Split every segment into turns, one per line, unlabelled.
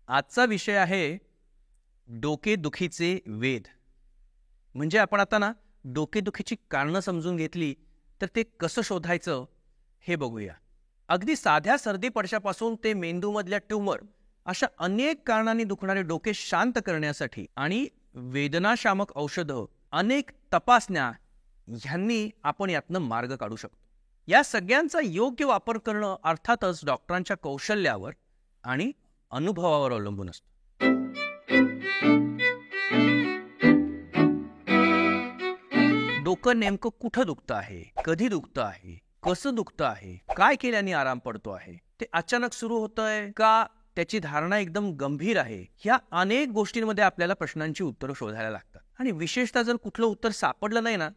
आजचा विषय आहे डोकेदुखीचे वेध. म्हणजे आपण आता ना डोकेदुखीची कारणं समजून घेतली तर ते कसं शोधायचं हे बघूया. अगदी साध्या सर्दी पडशापासून ते मेंदूमधल्या ट्यूमर अशा अनेक कारणांनी दुखणारे डोके शांत करण्यासाठी आणि वेदनाशामक औषधं, अनेक तपासण्या ह्यांनी आपण यातनं मार्ग काढू शकतो. या सगळ्यांचा योग्य वापर करणं अर्थातच डॉक्टरांच्या कौशल्यावर आणि अनुभवावर अवलंबून असतं. डोकं नेमकं कुठं दुखतं आहे, कधी दुखतं आहे, कसं दुखतं आहे, काय केल्याने आराम पडतो आहे, ते अचानक सुरू होतंय का त्याची धारणा एकदम गंभीर आहे, ह्या अनेक गोष्टींमध्ये आपल्याला प्रश्नांची उत्तरं शोधायला लागतात. आणि विशेषतः जर कुठलं उत्तर सापडलं नाही ना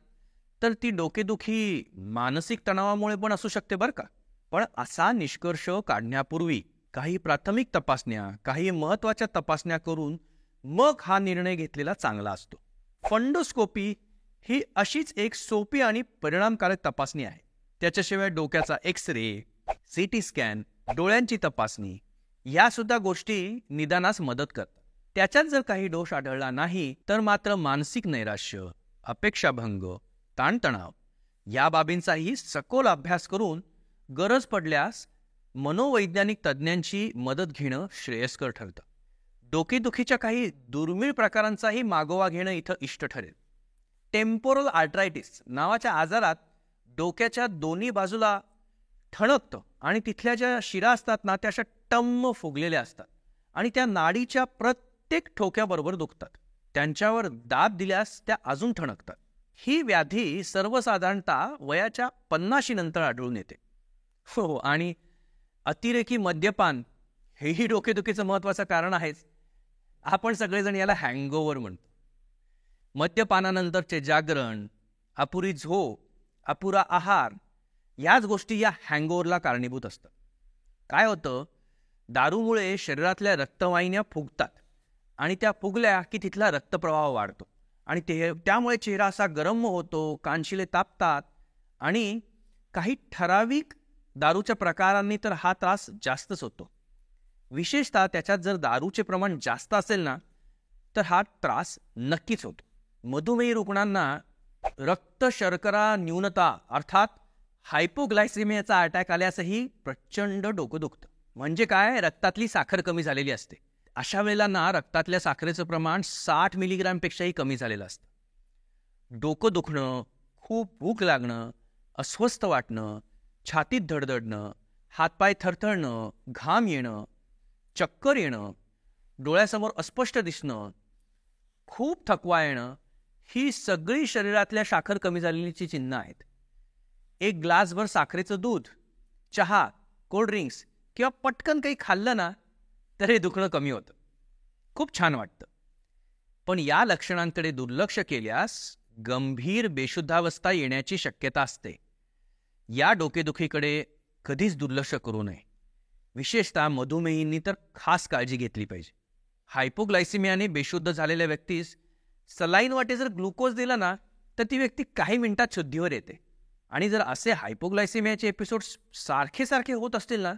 तर ती डोकेदुखी मानसिक तणावामुळे पण असू शकते बरं का. पण असा निष्कर्ष काढण्यापूर्वी काही प्राथमिक तपासण्या, काही महत्वाच्या तपासण्या करून मग हा निर्णय घेतलेला चांगला असतो. फंडोस्कोपी ही अशीच एक सोपी आणि परिणामकारक तपासणी आहे. त्याच्याशिवाय डोक्याचा एक्स-रे, सीटी स्कॅन, डोळ्यांची तपासणी या सुद्धा गोष्टी निदानास मदत करतात. त्याच्यात जर काही दोष आढळला नाही तर मात्र मानसिक नैराश्य, अपेक्षाभंग, ताणतणाव या बाबींचाही सखोल अभ्यास करून गरज पडल्यास मनोवैज्ञानिक तज्ज्ञांची मदत घेणं श्रेयस्कर ठरतं. डोकेदुखीच्या काही दुर्मिळ प्रकारांचाही मागोवा घेणं इथं इष्ट ठरेल. टेम्पोरल आर्ट्रायटिस नावाच्या आजारात डोक्याच्या दोन्ही बाजूला ठणकतं आणि तिथल्या ज्या शिरा असतात ना त्या अशा टम्म फुगलेल्या असतात आणि त्या नाडीच्या प्रत्येक ठोक्याबरोबर दुखतात. त्यांच्यावर दाब दिल्यास त्या अजून ठणकतात. ही व्याधी सर्वसाधारणतः वयाच्या 50 नंतर आढळून येते. हो, आणि अतिरेकी मद्यपान हेही डोकेदुखीचं महत्वाचं कारण आहेच. आपण सगळेजण याला हँगओव्हर म्हणतो. मद्यपानानंतरचे जागरण, अपुरी झोप, अपुरा आहार याच गोष्टी या हँगओव्हरला कारणीभूत असतात. काय होतं, दारूमुळे शरीरातल्या रक्तवाहिन्या फुगतात आणि त्या फुगल्या की तिथला रक्तप्रवाह वाढतो आणि त्यामुळे चेहरा असा गरम होतो, कानशिले तापतात आणि काही ठराविक दारूच्या प्रकारांनी तर हा त्रास जास्तच होतो. विशेषतः त्याच्यात जर दारूचे प्रमाण जास्त असेल ना तर हा त्रास नक्कीच होतो. मधुमेही रुग्णांना रक्त शर्करा न्यूनता अर्थात हायपोग्लायसेमियाचा अटॅक आल्यासही प्रचंड डोकं दुखतं. म्हणजे काय, रक्तातली साखर कमी झालेली असते. अशा वेळेला ना रक्तातल्या साखरेचं प्रमाण 60 मिलीग्रामपेक्षाही कमी झालेलं असतं. डोकं दुखणं, खूप भूक लागणं, अस्वस्थ वाटणं, छातीत धडधडणं, हातपाय थरथरणं, घाम येणं, चक्कर येणं, डोळ्यासमोर अस्पष्ट दिसणं, खूप थकवा येणं ही सगळी शरीरातल्या साखर कमी झालेलीची चिन्ह आहेत. एक ग्लासभर साखरेचं दूध, चहा, कोल्ड्रिंक्स किंवा पटकन काही खाल्लं ना तर हे दुखणं कमी होतं. खूप छान वाटतं. पण या लक्षणांकडे दुर्लक्ष केल्यास गंभीर बेशुद्धावस्था येण्याची शक्यता असते. या डोकेदुखीकडे कधीच दुर्लक्ष करू नये. विशेषतः मधुमेहींनी तर खास काळजी घेतली पाहिजे. हायपोग्लायसिमियाने बेशुद्ध झालेल्या व्यक्तीस सलाईन वाटे जर ग्लुकोज दिला ना तर ती व्यक्ती काही मिनिटात शुद्धीवर येते. आणि जर असे हायपोग्लायसिमियाचे एपिसोड्स सारखे होत असतील ना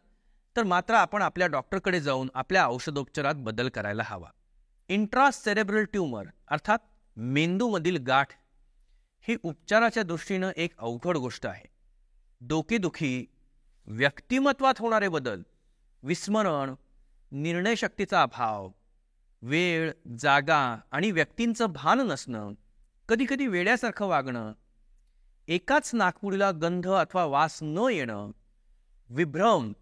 तर मात्र आपण आपल्या डॉक्टरकडे जाऊन आपल्या औषधोपचारात बदल करायला हवा. इंट्रासेरेब्रल ट्यूमर अर्थात मेंदूमधील गाठ ही उपचाराच्या दृष्टीनं एक अवघड गोष्ट आहे. डोकेदुखी, व्यक्तिमत्वात होणारे बदल, विस्मरण, निर्णयशक्तीचा अभाव, वेळ, जागा आणि व्यक्तींचं भान नसणं, कधीकधी वेड्यासारखं वागणं, एकाच नाकपुडीला गंध अथवा वास न येणं, विभ्रम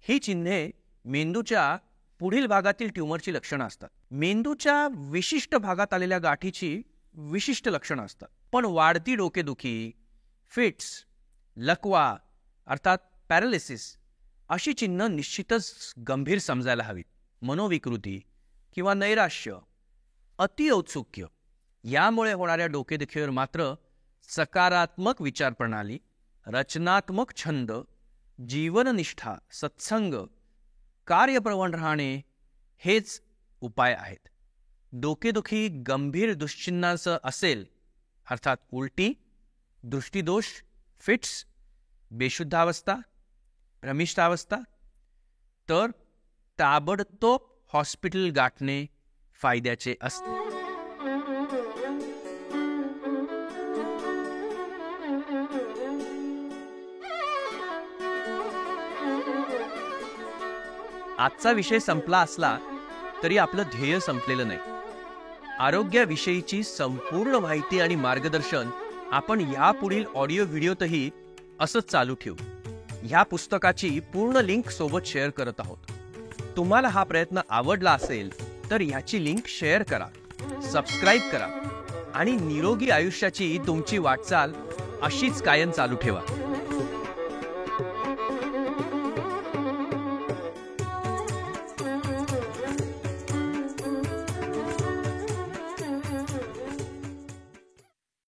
ही चिन्हे मेंदूच्या पुढील भागातील ट्यूमरची लक्षणं असतात. मेंदूच्या विशिष्ट भागात आलेल्या गाठीची विशिष्ट लक्षणं असतात. पण वाढती डोकेदुखी, फिट्स, लकवा अर्थात पॅरालिसिस अशी चिन्ह निश्चितच गंभीर समजायला हवीत. मनोविकृती किंवा नैराश्य, अतिऔत्सुक्य यामुळे होणाऱ्या डोकेदुखीवर मात्र सकारात्मक विचारप्रणाली, रचनात्मक छंद, जीवननिष्ठा, सत्संग, कार्यप्रवण राहणे हेच उपाय आहेत. डोकेदुखी गंभीर दुश्चिन्हांसह असेल अर्थात उलटी, दृष्टीदोष, फिट्स, बेशुद्धावस्था, भ्रमिष्ठावस्था तर ताबडतोब हॉस्पिटल गाठणे फायद्याचे असते. आजचा विषय संपला असला तरी आपलं ध्येय संपलेलं नाही. आरोग्याविषयीची संपूर्ण माहिती आणि मार्गदर्शन आपण यापुढील ऑडिओ व्हिडिओतही असंच चालू ठेवू. ह्या पुस्तकाची पूर्ण लिंक सोबत शेअर करत आहोत. तुम्हाला हा प्रयत्न आवडला असेल तर ह्याची लिंक शेअर करा, सबस्क्राईब करा आणि निरोगी आयुष्याची तुमची वाटचाल अशीच कायम चालू ठेवा.